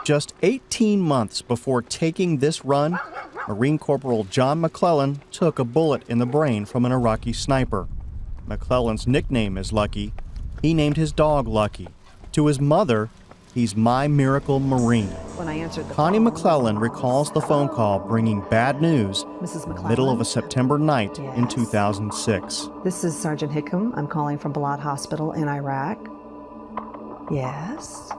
Just 18 months before taking this run, Marine Corporal John McCellan took a bullet in the brain from an Iraqi sniper. McClellan's nickname is Lucky. He named his dog Lucky. To his mother, he's my miracle Marine. When I answered the Connie phone, McCellan recalls the phone call bringing bad news Mrs. in the middle of a September night in Yes. 2006. This is Sergeant Hickam. I'm calling from Balad Hospital in Iraq. Yes.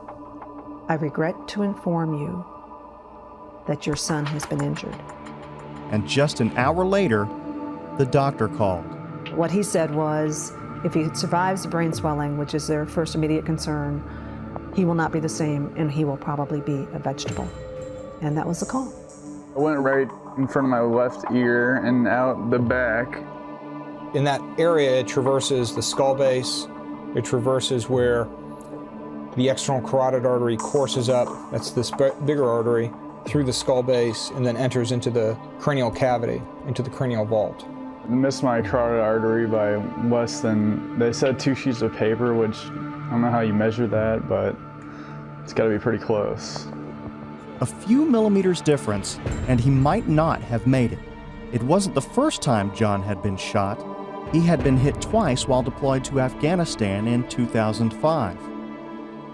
I regret to inform you that your son has been injured. And just an hour later, the doctor called. What he said was, if he survives brain swelling, which is their first immediate concern, he will not be the same and he will probably be a vegetable. And that was the call. I went right in front of my left ear and out the back. In that area, it traverses the skull base. It traverses where the external carotid artery courses up, that's this bigger artery, through the skull base and then enters into the cranial cavity, into the cranial vault. I missed my carotid artery by less than, they said 2 sheets of paper, which I don't know how you measure that, but it's got to be pretty close. A few millimeters difference, and he might not have made it. It wasn't the first time John had been shot. He had been hit twice while deployed to Afghanistan in 2005.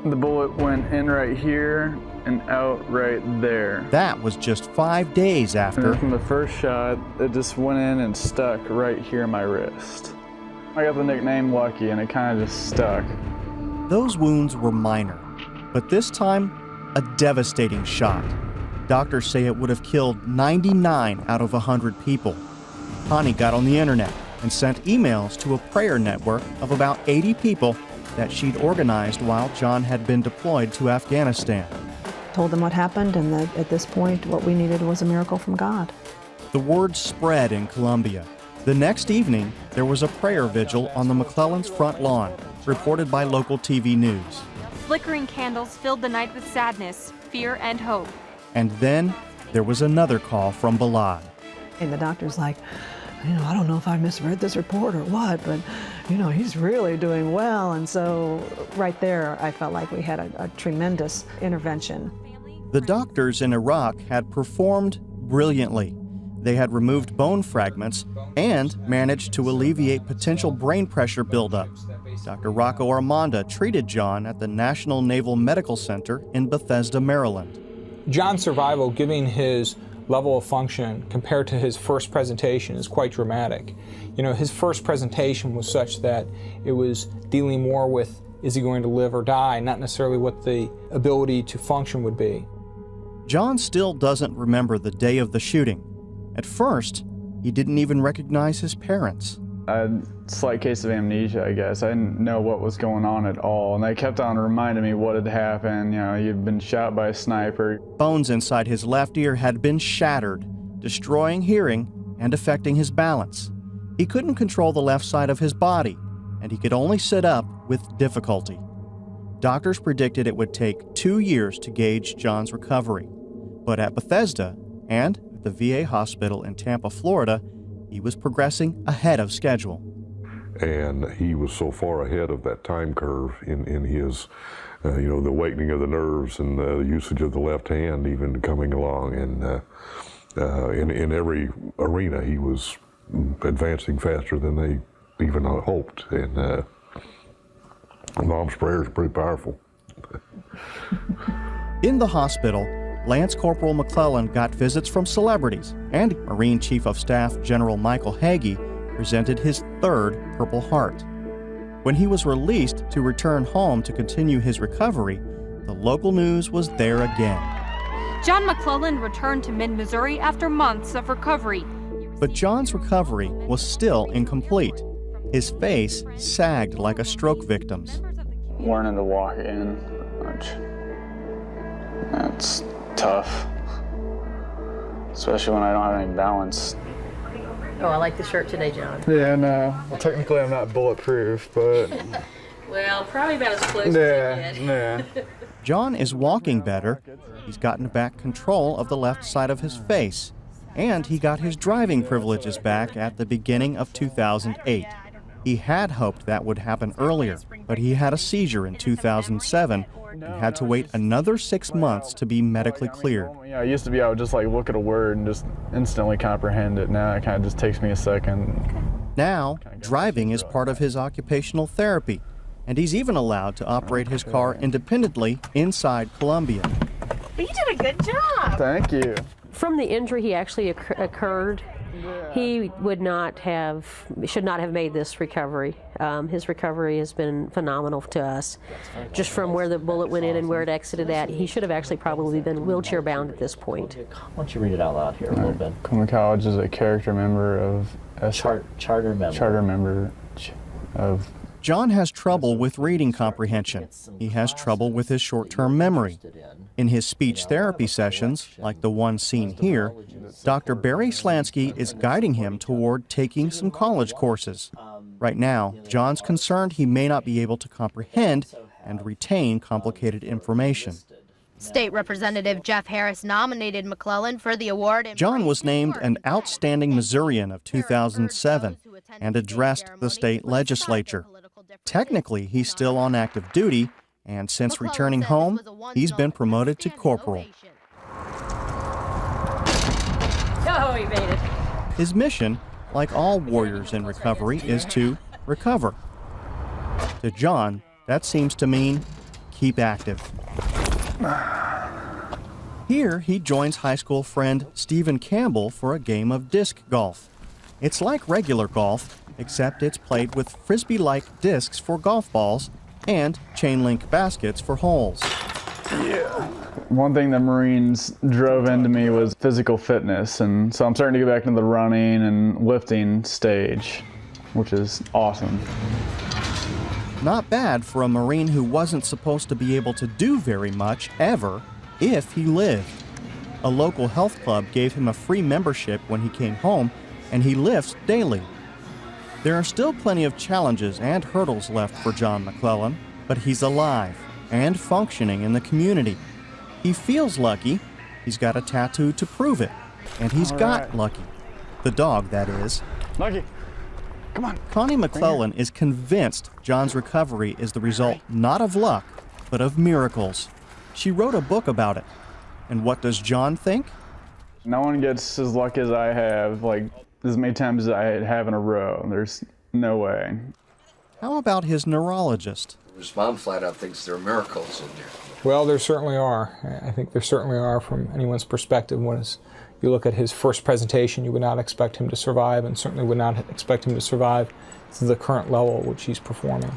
The bullet went in right here and out right there. That was just 5 days after. And from the first shot, it just went in and stuck right here in my wrist. I got the nickname Lucky, and it kind of just stuck. Those wounds were minor, but this time, a devastating shot. Doctors say it would have killed 99 out of 100 people. Connie got on the internet and sent emails to a prayer network of about 80 people that she'd organized while John had been deployed to Afghanistan. Told them what happened and that at this point what we needed was a miracle from God. The word spread in Colombia. The next evening, there was a prayer vigil on the McClellan's front lawn, reported by local TV news. Flickering candles filled the night with sadness, fear, and hope. And then there was another call from Balad. And the doctor's like, I don't know if I misread this report or what, but, he's really doing well. And so right there, I felt like we had a tremendous intervention. The doctors in Iraq had performed brilliantly. They had removed bone fragments and managed to alleviate potential brain pressure buildup. Dr. Rocco Armanda treated John at the National Naval Medical Center in Bethesda, Maryland. John's survival, given his level of function compared to his first presentation, is quite dramatic. His first presentation was such that it was dealing more with, is he going to live or die, not necessarily what the ability to function would be. John still doesn't remember the day of the shooting. At first, he didn't even recognize his parents. I had a slight case of amnesia, I guess. I didn't know what was going on at all, and they kept on reminding me what had happened. He'd been shot by a sniper. Bones inside his left ear had been shattered, destroying hearing and affecting his balance. He couldn't control the left side of his body, and he could only sit up with difficulty. Doctors predicted it would take 2 years to gauge John's recovery. But at Bethesda and at the VA hospital in Tampa, Florida, he was progressing ahead of schedule. And he was so far ahead of that time curve in his, the awakening of the nerves and the usage of the left hand even coming along. And in every arena, he was advancing faster than they even hoped. And Mom's prayer is pretty powerful. In the hospital, Lance Corporal McClellan got visits from celebrities, and Marine Chief of Staff General Michael Hagee presented his third Purple Heart. When he was released to return home to continue his recovery, the local news was there again. John McClellan returned to mid-Missouri after months of recovery. But John's recovery was still incomplete. His face sagged like a stroke victim's. Learning to walk in, which that's tough, especially when I don't have any balance. Oh, I like the shirt today, John. Yeah, no. Well, technically I'm not bulletproof, but... Well, probably about as close as you get. Yeah. John is walking better. He's gotten back control of the left side of his face, and he got his driving privileges back at the beginning of 2008. He had hoped that would happen earlier, but he had a seizure in 2007 and had to wait another 6 months to be medically cleared. Yeah, it used to be I would just like look at a word and just instantly comprehend it. Now it kind of just takes me a second. Now, driving is part of his occupational therapy, and he's even allowed to operate his car independently inside Columbia. You did a good job. Thank you. From the injury he actually occurred, he should not have made this recovery. His recovery has been phenomenal to us. Just from where the bullet went in and where it exited at, he should have actually probably been wheelchair bound at this point. Why don't you read it out loud here a little bit? Columbia College is a character member of Charter member of. John has trouble with reading comprehension. He has trouble with his short-term memory. In his speech therapy sessions, like the one seen here, Dr. Barry Slansky is guiding him toward taking some college courses. Right now, John's concerned he may not be able to comprehend and retain complicated information. State Representative Jeff Harris nominated McClellan for the award. John was named an Outstanding Missourian of 2007 and addressed the state legislature. Technically, he's still on active duty, and since returning home, he's been promoted to corporal. Oh, he made it. His mission, like all warriors in recovery, is to recover. To John, that seems to mean keep active. Here, he joins high school friend Stephen Campbell for a game of disc golf. It's like regular golf, except it's played with frisbee-like discs for golf balls and chain-link baskets for holes. Yeah. One thing the Marines drove into me was physical fitness, and so I'm starting to get back into the running and lifting stage, which is awesome. Not bad for a Marine who wasn't supposed to be able to do very much ever if he lived. A local health club gave him a free membership when he came home, and he lifts daily. There are still plenty of challenges and hurdles left for John McClellan, but he's alive and functioning in the community. He feels lucky. He's got a tattoo to prove it, and he's got Lucky. The dog, that is. Lucky, come on. Connie McClellan is convinced John's recovery is the result not of luck, but of miracles. She wrote a book about it. And what does John think? No one gets as lucky as I have, like as many times as I have in a row. There's no way. How about his neurologist? His mom flat out thinks there are miracles in there. Well, there certainly are. I think there certainly are from anyone's perspective. When you look at his first presentation, you would not expect him to survive, and certainly would not expect him to survive to the current level at which he's performing.